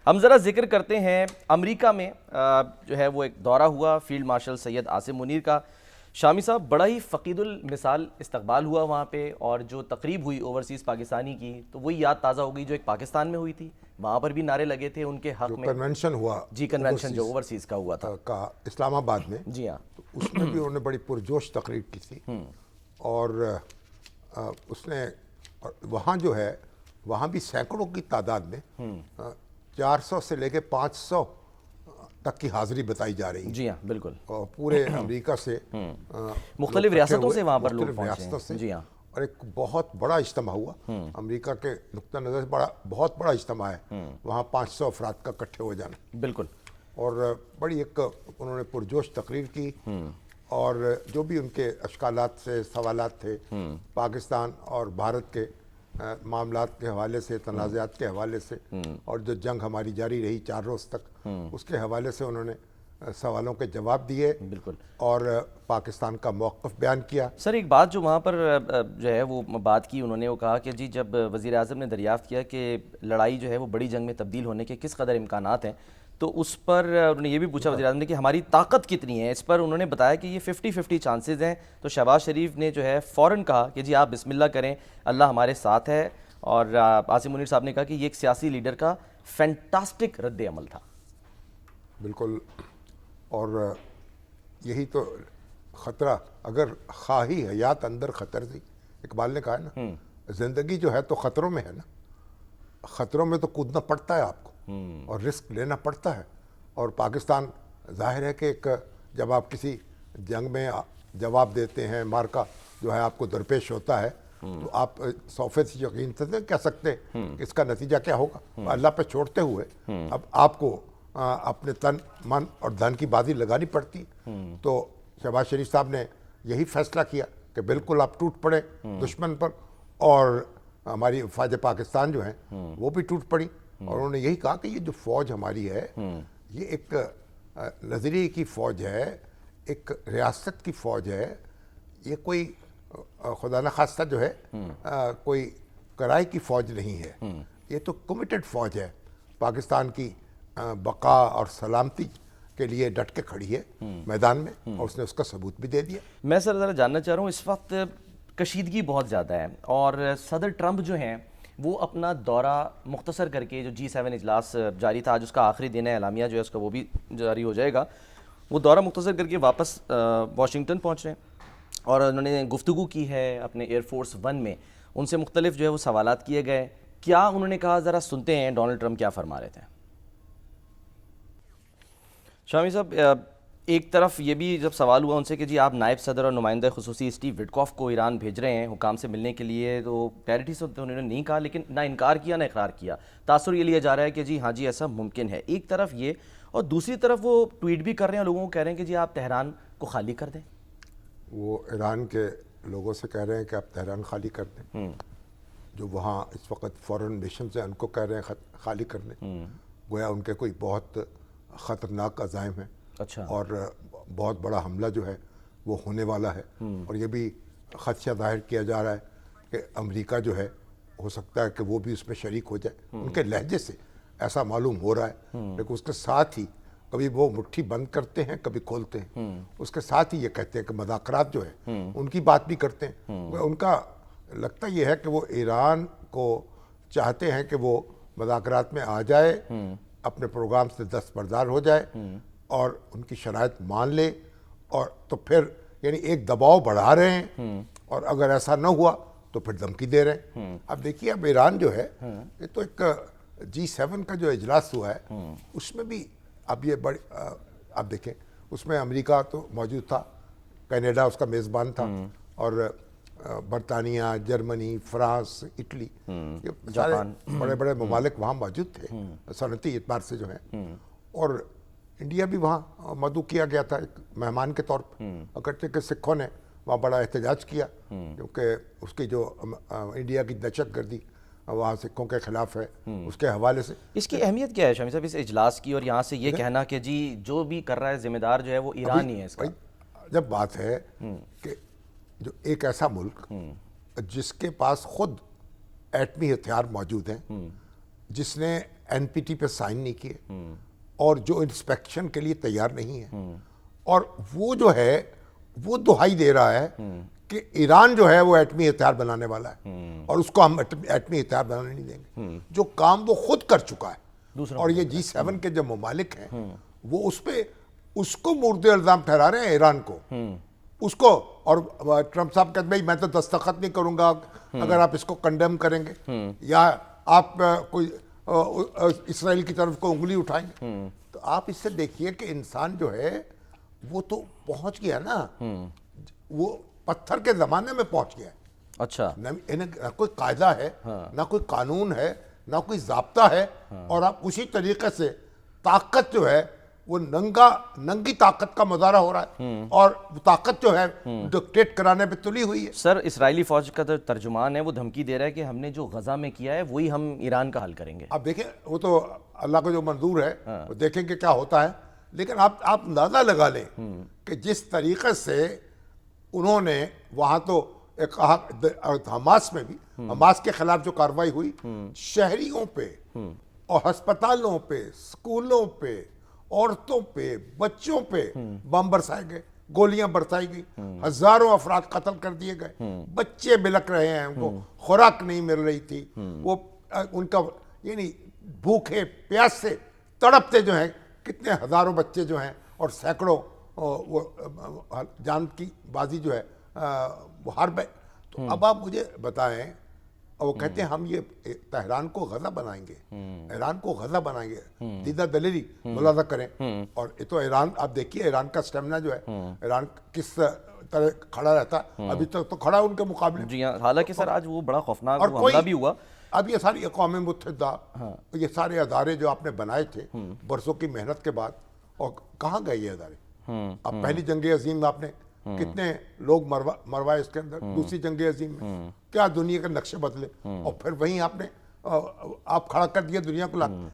ہم ذرا ذکر کرتے ہیں امریکہ میں جو ہے وہ ایک دورہ ہوا فیلڈ مارشل سید عاصم منیر کا. شامی صاحب بڑا ہی فقید المثال استقبال ہوا وہاں پہ, اور جو تقریب ہوئی اوورسیز پاکستانی کی تو وہی یاد تازہ ہو گئی جو ایک پاکستان میں ہوئی تھی. وہاں پر بھی نعرے لگے تھے ان کے حق میں, کنونشن ہوا جی کنونشن جو اوورسیز کا ہوا تھا کا اسلام آباد میں, جی ہاں, اس میں بھی انہوں نے بڑی پرجوش تقریر کی تھی. اور اس نے وہاں جو ہے وہاں بھی سینکڑوں کی تعداد میں 400 سے لے کے 500 تک کی حاضری بتائی جا رہی ہے. جی ہاں بالکل, اور پورے امریکہ سے مختلف ریاستوں سے وہاں پر لوگ پہنچے ہیں. جی ہاں, اور ایک بہت بڑا اجتماع ہوا امریکہ کے نقطہ نظر سے, بہت بڑا اجتماع ہے وہاں 500 افراد کا اکٹھے ہو جانا. بالکل, اور بڑی ایک انہوں نے پرجوش تقریر کی, اور جو بھی ان کے اشکالات سے سوالات تھے پاکستان اور بھارت کے معاملات کے حوالے سے, تنازعات کے حوالے سے, اور جو جنگ ہماری جاری رہی 4 روز تک, اس کے حوالے سے انہوں نے سوالوں کے جواب دیے. بالکل, اور پاکستان کا موقف بیان کیا. سر ایک بات جو وہاں پر جو ہے وہ بات کی انہوں نے, وہ کہا کہ جی جب وزیر اعظم نے دریافت کیا کہ لڑائی جو ہے وہ بڑی جنگ میں تبدیل ہونے کے کس قدر امکانات ہیں, تو اس پر انہوں نے یہ بھی پوچھا وزیر اعظم نے کہ ہماری طاقت کتنی ہے. اس پر انہوں نے بتایا کہ یہ 50-50 چانسز ہیں. تو شہباز شریف نے جو ہے فوراً کہا کہ جی آپ بسم اللہ کریں, اللہ ہمارے ساتھ ہے. اور عاصم منیر صاحب نے کہا کہ یہ ایک سیاسی لیڈر کا فینٹاسٹک رد عمل تھا. بالکل, اور یہی تو خطرہ, اگر خواہی حیات اندر خطر تھی, اقبال نے کہا ہے نا, زندگی جو ہے تو خطروں میں ہے نا, خطروں میں تو کودنا پڑتا ہے آپ کو اور رسک لینا پڑتا ہے. اور پاکستان ظاہر ہے کہ ایک جب آپ کسی جنگ میں جواب دیتے ہیں, مارکا جو ہے آپ کو درپیش ہوتا ہے, تو آپ 100% یقین سے نہیں کہہ سکتے کہ اس کا نتیجہ کیا ہوگا. اللہ پہ چھوڑتے ہوئے اب آپ کو اپنے تن من اور دھن کی بازی لگانی پڑتی. تو شہباز شریف صاحب نے یہی فیصلہ کیا کہ بالکل آپ ٹوٹ پڑے دشمن پر, اور ہماری فوج پاکستان جو ہیں وہ بھی ٹوٹ پڑی. اور انہوں نے یہی کہا کہ یہ جو فوج ہماری ہے یہ ایک نظریے کی فوج ہے, ایک ریاست کی فوج ہے, یہ کوئی خدا نخواستہ جو ہے کوئی کرائے کی فوج نہیں ہے, یہ تو کمیٹڈ فوج ہے, پاکستان کی بقا اور سلامتی کے لیے ڈٹ کے کھڑی ہے میدان میں, اور اس نے اس کا ثبوت بھی دے دیا. میں سر ذرا جاننا چاہ رہا ہوں, اس وقت کشیدگی بہت زیادہ ہے, اور صدر ٹرمپ جو ہیں وہ اپنا دورہ مختصر کر کے, جو G7 اجلاس جاری تھا, آج اس کا آخری دن ہے, اعلامیہ جو ہے اس کا وہ بھی جاری ہو جائے گا, وہ دورہ مختصر کر کے واپس واشنگٹن پہنچ رہے ہیں. اور انہوں نے گفتگو کی ہے اپنے ایئر فورس 1 میں, ان سے مختلف جو ہے وہ سوالات کیے گئے. کیا انہوں نے کہا, ذرا سنتے ہیں ڈونلڈ ٹرمپ کیا فرما رہے تھے. شامی صاحب, ایک طرف یہ بھی جب سوال ہوا ان سے کہ جی آپ نائب صدر اور نمائندہ خصوصی اسٹیو وٹکوف کو ایران بھیج رہے ہیں حکام سے ملنے کے لیے, تو کلیئرٹی سے انہوں نے نہیں کہا, لیکن نہ انکار کیا نہ اقرار کیا. تاثر یہ لیا جا رہا ہے کہ جی ہاں جی ایسا ممکن ہے. ایک طرف یہ, اور دوسری طرف وہ ٹویٹ بھی کر رہے ہیں, لوگوں کو کہہ رہے ہیں کہ جی آپ تہران کو خالی کر دیں. وہ ایران کے لوگوں سے کہہ رہے ہیں کہ آپ تہران خالی کر دیں, جو وہاں اس وقت فورن میشنز ہیں ان کو کہہ رہے ہیں خالی کر دیں. گویا ان کے کوئی بہت خطرناک عزائم ہیں. اچھا, اور بہت بڑا حملہ جو ہے وہ ہونے والا ہے. اور یہ بھی خدشہ ظاہر کیا جا رہا ہے کہ امریکہ جو ہے ہو سکتا ہے کہ وہ بھی اس میں شریک ہو جائے. ان کے لہجے سے ایسا معلوم ہو رہا ہے, لیکن اس کے ساتھ ہی کبھی وہ مٹھی بند کرتے ہیں کبھی کھولتے ہیں. اس کے ساتھ ہی یہ کہتے ہیں کہ مذاکرات جو ہے ان کی بات بھی کرتے ہیں. ان کا لگتا یہ ہے کہ وہ ایران کو چاہتے ہیں کہ وہ مذاکرات میں آ جائے, اپنے پروگرام سے دستبردار ہو جائے اور ان کی شرائط مان لے, اور تو پھر یعنی ایک دباؤ بڑھا رہے ہیں, اور اگر ایسا نہ ہوا تو پھر دھمکی دے رہے ہیں. اب دیکھیے, اب ایران جو ہے یہ تو ایک G7 کا جو اجلاس ہوا ہے اس میں بھی اب یہ بڑی, اب دیکھیں اس میں امریکہ تو موجود تھا, کینیڈا اس کا میزبان تھا, اور برطانیہ, جرمنی, فرانس, اٹلی, یہ سارے بڑے بڑے ممالک وہاں موجود تھے صنعتی اعتبار سے جو ہیں. اور انڈیا بھی وہاں مدعو کیا گیا تھا ایک مہمان کے طور پر, اگرچہ کہ سکھوں نے وہاں بڑا احتجاج کیا کیونکہ اس کی جو انڈیا کی دہشت گردی وہاں سکھوں کے خلاف ہے, اس کے حوالے سے. اس کی اہمیت کیا ہے شامی صاحب اس اجلاس کی, اور یہاں سے یہ کہنا کہ جی جو بھی کر رہا ہے ذمہ دار جو ہے وہ ایران ہی ہے اس کا. جب بات ہے کہ جو ایک ایسا ملک جس کے پاس خود ایٹمی ہتھیار موجود ہیں, جس نے NPT پہ سائن نہیں کیے اور جو انسپیکشن کے لیے تیار نہیں ہے، اور وہ جو ہے وہ دہائی دے رہا ہے کہ ایران جو ہے وہ ایٹمی ہتھیار بنانے والا ہے اور اس کو ہم ایٹمی ہتھیار بنانے نہیں دیں گے، جو کام وہ خود کر چکا ہے۔ اور یہ G7 کے جو ممالک ہیں وہ اس کو مورد الزام ٹھہرا رہے ہیں ایران کو، اس کو، اور ٹرمپ صاحب کہتے ہیں بھائی میں تو دستخط نہیں کروں گا اگر آپ اس کو کنڈیم کریں گے یا آپ کوئی اسرائیل کی طرف کو انگلی اٹھائیں گے۔ تو آپ اس سے دیکھیے کہ انسان جو ہے وہ تو پہنچ گیا نا، وہ پتھر کے زمانے میں پہنچ گیا ہے۔ اچھا، نہ کوئی قاعدہ ہے، نہ کوئی قانون ہے، نہ کوئی ضابطہ ہے، اور آپ اسی طریقے سے طاقت جو ہے وہ ننگی طاقت کا مظاہرہ ہو رہا ہے، اور وہ طاقت جو ہے ڈکٹیٹ کرانے پہ تلی ہوئی ہے۔ سر اسرائیلی فوج کا ترجمان ہے، وہ دھمکی دے رہا ہے کہ ہم نے جو غزہ میں کیا ہے وہی ہم ایران کا حل کریں گے۔ اب دیکھیں وہ تو اللہ کو جو منظور ہے وہ دیکھیں کہ کیا ہوتا ہے، لیکن آپ اندازہ لگا لیں کہ جس طریقے سے انہوں نے وہاں تو ایک حماس میں بھی، حماس کے خلاف جو کارروائی ہوئی، شہریوں پہ اور ہسپتالوں پہ، اسکولوں پہ، عورتوں پہ، بچوں پہ بم برسائے گئے، گولیاں برسائی گئی، ہزاروں افراد قتل کر دیے گئے، بچے بلک رہے ہیں، ان کو خوراک نہیں مل رہی تھی، وہ ان کا یعنی بھوکے پیاس سے تڑپتے جو ہیں کتنے ہزاروں بچے جو ہیں، اور سینکڑوں وہ جان کی بازی جو ہے وہ ہار گئے۔ تو اب آپ مجھے بتائیں، اور وہ کہتے ہیں ہم یہ تہران کو غزہ بنائیں گے، ایران کو غزہ بنائیں گے، دیدہ دلیری ملاحظہ کریں۔ اور یہ تو ایران، آپ دیکھیے ایران کا سٹیمنا جو ہے، ایران کس طرح کھڑا رہتا ہے، ابھی تک تو کھڑا ہے ان کے مقابلے۔ جی ہاں، حالانکہ سر آج وہ بڑا خوفناک اور حملہ بھی ہوا۔ اب یہ ساری اقوام متحدہ، یہ سارے ادارے جو آپ نے بنائے تھے برسوں کی محنت کے بعد، اور کہاں گئے یہ ادارے؟ اب پہلی جنگ عظیم میں آپ نے کتنے لوگ مروائے اس کے اندر، دوسری جنگ عظیم میں کیا دنیا کے نقشے بدلے، اور پھر وہیں آپ نے آپ کھڑا کر دیا دنیا کو۔